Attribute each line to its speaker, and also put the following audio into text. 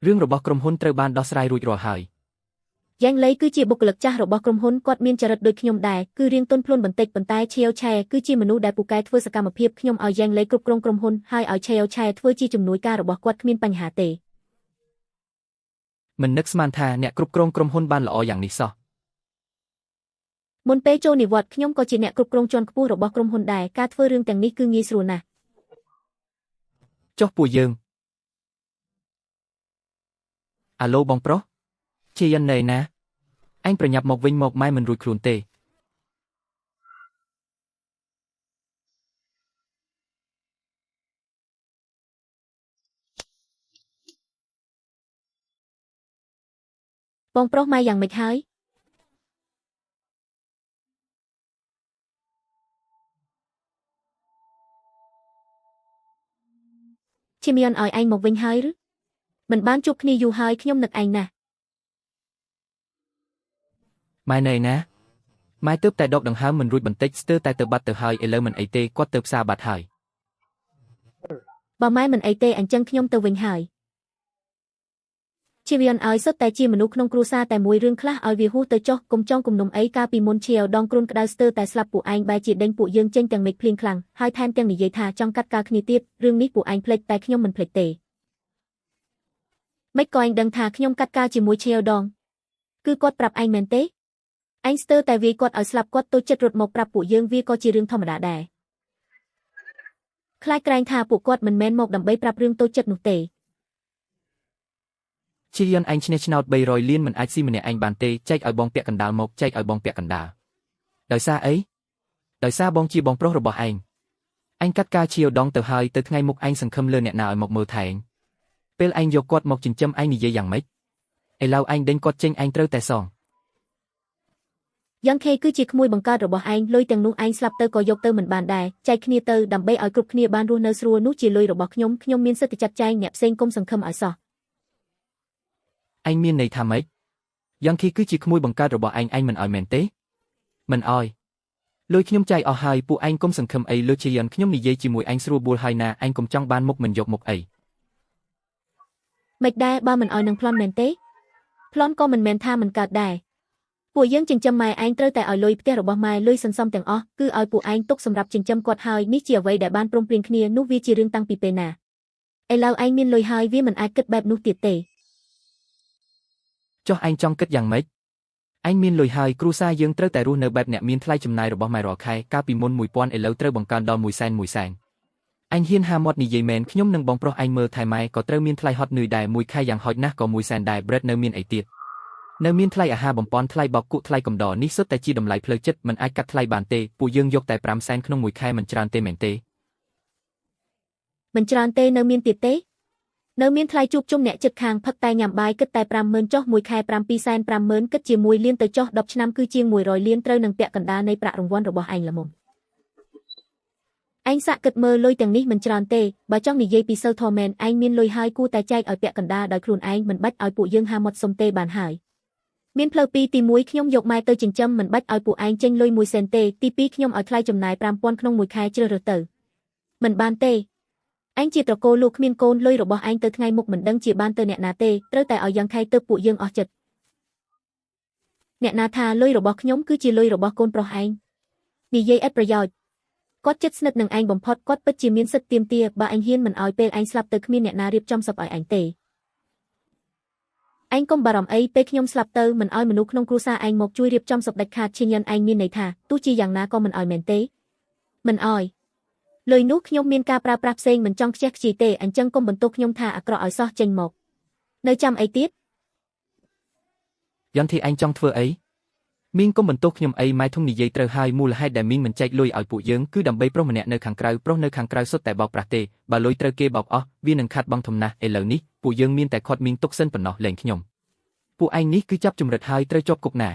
Speaker 1: រឿងរបស់ក្រុមហ៊ុនត្រូវបានដោះស្រាយរួចរាល់ហើយ
Speaker 2: យ៉ាងឡេគឺជាបុគ្គលិកចាស់របស់ក្រុមហ៊ុនគាត់មានចរិតដូចខ្ញុំដែរគឺរៀងទន់ភ្លន់បន្តិចប៉ុន្តែឆេវឆែគឺជាមនុស្សដែលពូកែធ្វើសកម្មភាពខ្ញុំឲ្យយ៉ាងឡេគ្រប់គ្រងក្រុមហ៊ុនហើយឲ្យឆេវឆែធ្វើជាជំនួយការរបស់គាត់គ្មានបញ្ហាទេ
Speaker 1: មិននឹកស្មានថាអ្នកគ្រប់គ្រងក្រុមហ៊ុនបានល្អយ៉ាងនេះសោះ
Speaker 2: មុនពេលចូលនិវត្តន៍ខ្ញុំក៏ជាអ្នកគ្រប់គ្រងជាន់ខ្ពស់របស់ក្រុមហ៊ុនដែរការធ្វើរឿងទាំងនេះគឺងាយស្រួលណាស់
Speaker 1: ចុះពួកយើងអាឡូបងប្រុសជាយិនណែណាអញប្រញាប់មកវិញមកម៉ែមិនរួចខ្លួនទេ
Speaker 2: បងប្រុសម៉ែយ៉ាងម៉េចហើយជាមានឲ្យឯងមកវិញហើយឬមិនបានជួបគ្នាយូរហើយខ្ញុំនឹកឯងណាស់
Speaker 1: ម៉ែនៅឯណាម៉ែទើបតែដកដង្ហើមមិនរួចបន្តិចស្ទើរតែទៅបាត់ទៅហើយឥឡូវមិនអីទេគាត់ទៅផ្សារបាត់ហើយ
Speaker 2: បើម៉ែមិនអីទេអញ្ចឹងខ្ញុំទៅវិញហើយជាមានឲ្យសុទ្ធតែជាមនុស្សក្នុងគ្រួសារតែមួយរឿងខ្លះឲ្យវាហួសទៅចុះកុំចង់គំនុំអីកាលពីមុនជាដងគ្រុនក្តៅស្ទើរតែស្លាប់ពួកឯងបែរជាដេញពួកយើងចេញទាំងមេឃភ្លៀងខ្លាំងហើយថែមទាំងនិយាយថាចង់កាត់ការគ្នាទៀតរឿងនេះពួកឯងភ្លេចតែខ្ញុំមិនភ្លេចទេមិនក៏ឯងដឹងថាខ្ញុំកាត់ការជាមួយជាដងគឺគាត់ប្រាប់ឯងមែនទេឯងស្ទើរតែវាយគាត់ឲ្យស្លាប់គាត់ទៅចិត្តរត់មកប្រាប់ពួកយើងវាក៏ជារឿងធម្មតាដែរខ្លាចក្រែងថាពួកគាត់មិនមែនមកដើម្បីប្រាប់រឿងតូចចិត្តនោះទេ
Speaker 1: ជាយិនឯងឈ្នះឆ្នោត300លានមិនអាចស៊ីម្នាក់ឯងបានទេចែកឲ្យបងពាក់កណ្ដាលមកចែកឲ្យបងពាក់កណ្ដាលដោយសារអីដោយសារបងជាបងប្រុសរបស់ឯងអញកាត់ការជាដងទៅហើយទៅថ្ងៃមុខឯងសង្ឃឹមលើអ្នកណាឲ្យមកមើលថែងពេលឯងយកគាត់មកចិញ្ចឹមឯងនិយាយយ៉ាងម៉េចឥឡូវឯងដេញគាត់ចេញឯងត្រូវតែសង
Speaker 2: យ៉ាងខេគឺជាក្មួយបង្កើតរបស់ឯងលុយទាំងនោះឯងស្លាប់ទៅក៏យកទៅមិនបានដែរចែកគ្នាទៅដើម្បីឲ្យគ្រប់គ្នាបានរស់នៅស្រួលនោះជាលុយរបស់ខ្ញុំមានសិទ្ធិចាត់ចែងអ្នកផ្សេងគុំសង្ឃឹមឲ្យសោះ
Speaker 1: ឯងមានន័យថាម៉េចយ៉ាងខេគឺជាក្មួយបង្កើតរបស់ឯងមិនឲ្យមែនទេមិនឲ្យលុយខ្ញុំចាយអស់ហើយពួកឯងគុំសង្ឃឹមអីលើជាយិនខ្ញុំនិយាយជាមួយឯងស្រួលបួលហើយណាឯងគុំចង់បានមុខមិនយកមុខអី
Speaker 2: មិនដែរបើមិនឲ្យនឹងប្លន់មែនទេប្លន់ក៏មិនមែនថាមិនកើតដែរពួកយើងចិញ្ចឹមម៉ែឯងត្រូវតែឲ្យលុយផ្ទះរបស់ម៉ែលុយសន្សំទាំងអស់គឺឲ្យពួកឯងទុកសម្រាប់ចិញ្ចឹមគាត់ហើយនេះជាអ្វីដែលបានព្រមព្រៀងគ្នានោះវាជារឿងតាំងពីពេលណាឥឡូវឯងមានលុយហើយវាមិនអាចគិតបែបនោះទៀតទេ
Speaker 1: ចុះឯងចង់គិតយ៉ាងម៉េចឯងមានលុយហើយគ្រួសារយើងត្រូវតែរស់នៅបែបអ្នកមានថ្លៃចំណាយរបស់ម៉ែរាល់ខែកាលពីមុន1000ឥឡូវត្រូវបង្កើនដល់100,000អញហ៊ានហាមាត់និយាយមែនខ្ញុំនឹងបងប្រុសឯងមើលថែម៉ែក៏ត្រូវមានថ្លៃហត់នឿយដែរមួយខែយ៉ាងហោចណាស់ក៏100,000ដែរ bread នៅមានអីទៀតនៅមានថ្លៃអាហារបំពន់ថ្លៃបោកគក់ថ្លៃកំដរនេះសុទ្ធតែជាតម្លៃផ្លូវចិត្តមិនអាចកាត់ថ្លៃបានទេពួកយើងយកតែ500,000ក្នុងមួយខែមិនច្រើនទេមែនទេ
Speaker 2: មិនច្រើនទេនៅមានទៀតទេនៅមានថ្លៃជួបជុំអ្នកចិត្តខាងផឹកតែញ៉ាំបាយគិតតែ50,000ចុះមួយខែ750,000គិតជា1លានទៅចុះ10ឆ្នាំគឺជាង100លានត្រូវនឹងពាក់កណ្ដាលនៃប្រាក់រង្វាន់របស់ឯងល្មមឯងសាក់គិតមើលលុយទាំងនេះមិនច្រើនទេបើចង់និយាយពីសូវធម៌មែនឯងមានលុយហើយគួរតែចែកឲ្យពាក់កណ្ដាលដោយខ្លួនឯងមិនបាច់ឲ្យពួកយើងហាមាត់សុំទេបានហើយមានផ្លូវពីរទី1ខ្ញុំយកម៉ែទៅចិញ្ចឹមមិនបាច់ឲ្យពួកឯងចេញលុយ1សេនទេទី2ខ្ញុំឲ្យថ្លៃចំណាយ5,000ក្នុងមួយខែជ្រើសរើសទៅមិនបានទេឯងជាត្រកូលលោកគ្មានកូនលុយរបស់ឯងទៅថ្ងៃមុខមិនដឹងជាបានទៅអ្នកណាទេត្រូវតែឲ្យយ៉ាងខៃទៅពួកយើងអស់ចិត្តអ្នកណាថាលុយរបស់ខ្ញុំគឺជាលុយរបស់កូនប្រុសឯងនិយាយឥតប្រយោជន៍គាត់ចិត្តស្និទ្ធនឹងឯងបំផុតគាត់ពិតជាមានសិទ្ធិទាមទារបើឯងហ៊ានមិនឲ្យពេលឯងស្លាប់ទៅគ្មានអ្នកណារៀបចំសពឲ្យឯងទេឯងកុំបារម្ភអីពេលខ្ញុំស្លាប់ទៅមិនឲ្យមនុស្សក្នុងគ្រួសារឯងមកជួយរៀបចំសពដាច់ខាតឈិញញឯងមានន័យថាទោះជាយ៉ាងណាក៏មិនឲ្យមែនទេមិនឲ្យលុយនោះខ្ញុំមានការប្រើប្រាស់ផ្សេងមិនចង់ខ្ជះខ្ជាយទេអញ្ចឹងកុំបន្ទោសខ្ញុំថាអាក្រក់ឲ្យសោះចេញមកនៅចាំអីទៀត
Speaker 1: យន្តធីឯងចង់ធ្វើអីមីងកុំបន្ទោសខ្ញុំអីម៉ែធំនិយាយត្រូវហើយមូលហេតុដែលមីងមិនចែកលុយឲ្យពួកយើងគឺដើម្បីប្រុសម្នាក់នៅខាងក្រៅប្រុសនៅខាងក្រៅសុទ្ធតែបោកប្រាស់ទេបើលុយត្រូវគេបោកអស់វានឹងខាត់បងធំណាស់ឥឡូវនេះពួកយើងមានតែខាត់មីងទុកសិនប៉ុណ្ណោះលែងខ្ញុំពួកឯងនេះគឺចាប់ជំរិតហើយត្រូវជាប់គុកណា